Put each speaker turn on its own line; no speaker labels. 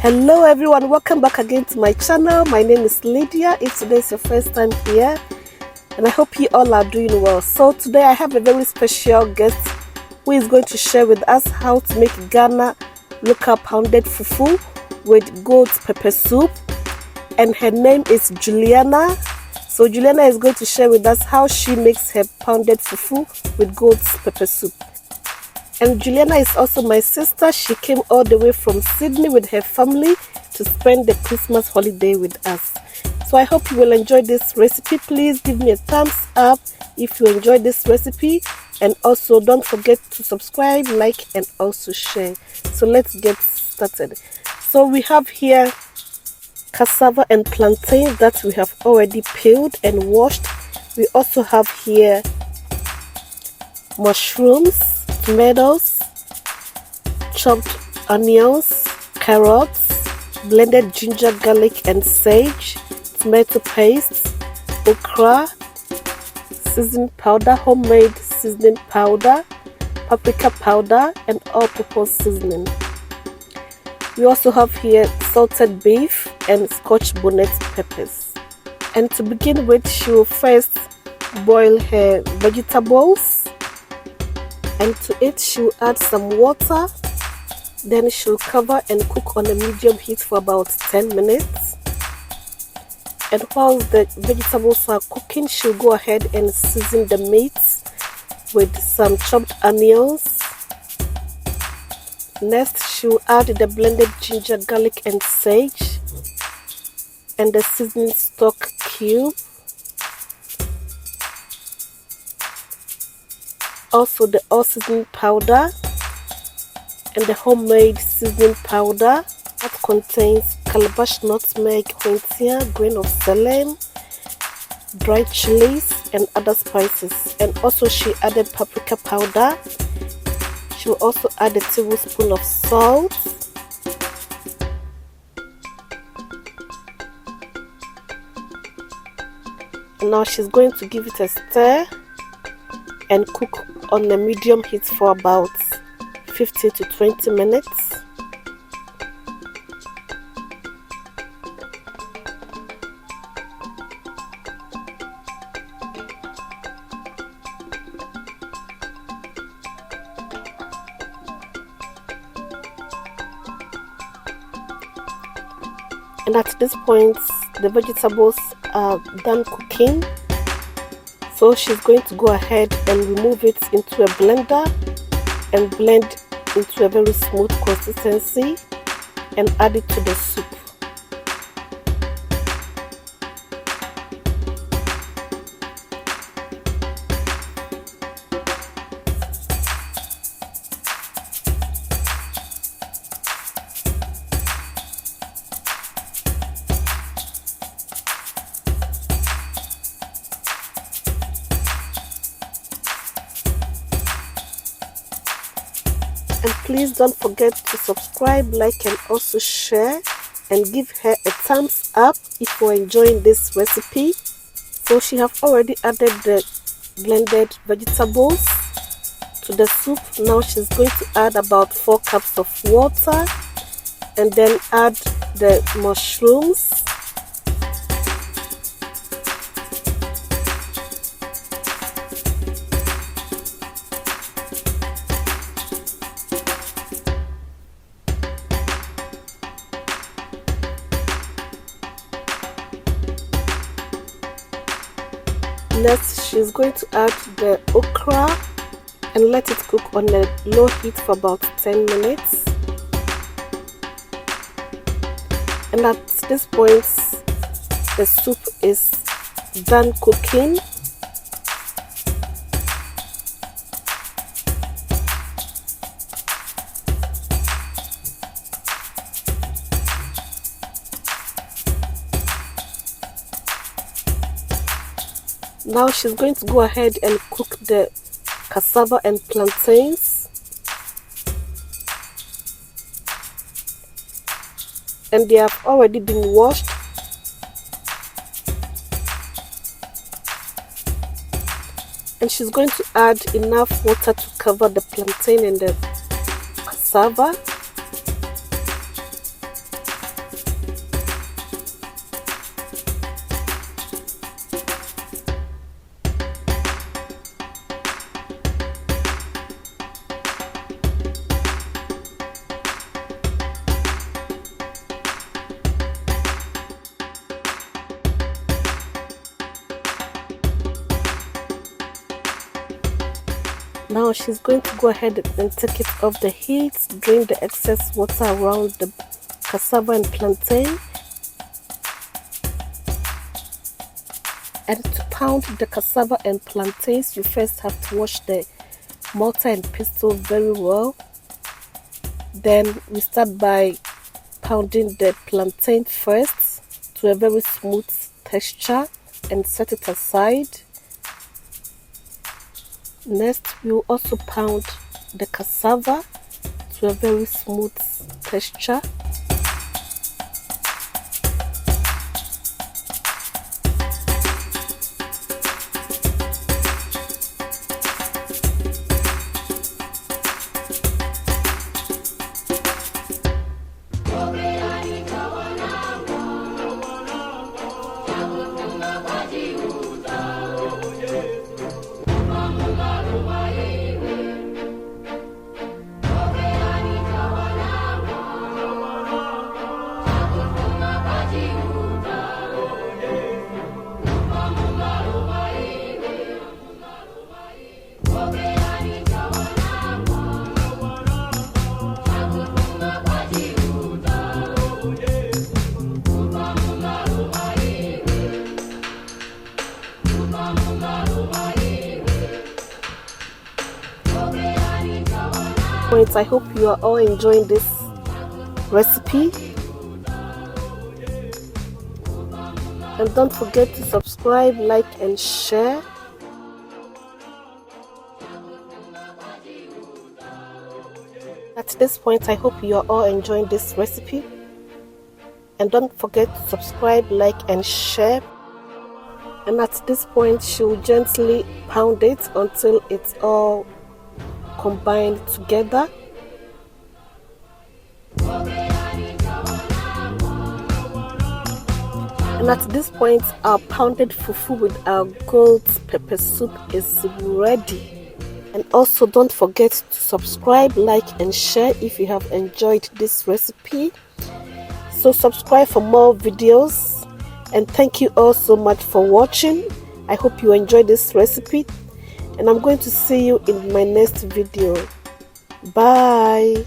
Hello everyone, welcome back again to my channel. My name is Lydia. If today is your first time here, and I hope you all are doing well. So today I have a very special guest who is going to share with us how to make Ghana local pounded fufu with goat pepper soup, and her name is Juliana. So Juliana is going to share with us how she makes her pounded fufu with goat pepper soup. And Juliana is also my sister. She came all the way from Sydney with her family to spend the Christmas holiday with us. So I hope you will enjoy this recipe. Please give me a thumbs up if you enjoyed this recipe. And also don't forget to subscribe, like, and also share. So let's get started. So we have here cassava and plantain that we have already peeled and washed. We also have here mushrooms, tomatoes, chopped onions, carrots, blended ginger, garlic, and sage, tomato paste, okra, seasoning powder, homemade seasoning powder, paprika powder, and all-purpose seasoning. We also have here salted beef and Scotch bonnet peppers. And to begin with, she will first boil her vegetables. And to it she will add some water, then she will cover and cook on a medium heat for about 10 minutes. And while the vegetables are cooking, she will go ahead and season the meat with some chopped onions. Next she will add the blended ginger, garlic, and sage, and the seasoning stock cube. Also the all seasoning powder and the homemade seasoning powder that contains Calabash, nutmeg, hwentia, grain of Selim, dried chillies, and other spices. And also she added paprika powder. She will also add a tablespoon of salt, and now she's going to give it a stir and cook on a medium heat for about 15 to 20 minutes. And at this point, the vegetables are done cooking. So she's going to go ahead and remove it into a blender and blend into a very smooth consistency and add it to the soup. And please don't forget to subscribe, like, and also share, and give her a thumbs up if you're enjoying this recipe. So she have already added the blended vegetables to the soup. Now she's going to add about 4 cups of water and then add the mushrooms. Next, she's going to add the okra and let it cook on a low heat for about 10 minutes. And at this point, the soup is done cooking. Now she's going to go ahead and cook the cassava and plantains. And they have already been washed. And she's going to add enough water to cover the plantain and the cassava. Now she's going to go ahead and take it off the heat, drain the excess water around the cassava and plantain. And to pound the cassava and plantains, you first have to wash the mortar and pestle very well. Then we start by pounding the plantain first to a very smooth texture and set it aside. Next, we will also pound the cassava to a very smooth texture. I hope you are all enjoying this recipe, and don't forget to subscribe, like and share. At this point, I hope you are all enjoying this recipe, and don't forget to subscribe, like and share. And at this point, she will gently pound it until it's all combined together. And at this point, our pounded fufu with our goat pepper soup is ready. And also don't forget to subscribe, like and share if you have enjoyed this recipe. So subscribe for more videos, and thank you all so much for watching. I hope you enjoyed this recipe, and I'm going to see you in my next video. Bye.